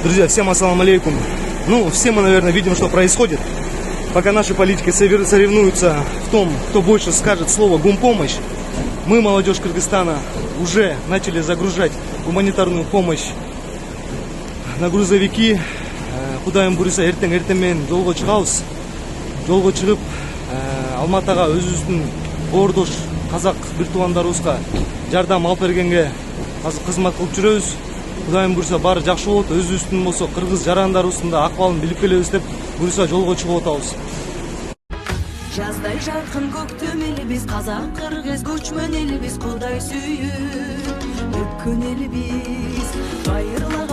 Друзья, всем ассаламу алейкум. Ну, все мы, наверное, видим, что происходит. Пока наши политики соревнуются в том, кто больше скажет слово «гумпомощь», мы, молодежь Кыргызстана, уже начали загружать гуманитарную помощь на грузовики. Кудайым буйруса эртең менен жолго чыгабыз. Жолго чыгып, Алматыга өзүбүздүн боордош казак бир туугандарыбызга жардам алып бергенге азыр кызмат кылып жүрөбүз. Кудайым буйруса баары жакшы болот. Өзүбүздүн болсо кыргыз жарандарыбыздын да акыбалын билип келебиз деп буйруса жолго чыгып атабыз. Жаздай жаркын көктөм элибиз, казак кыргыз көчмөн элибиз, Кудай сүйүп өткөн элибиз. Кайрыла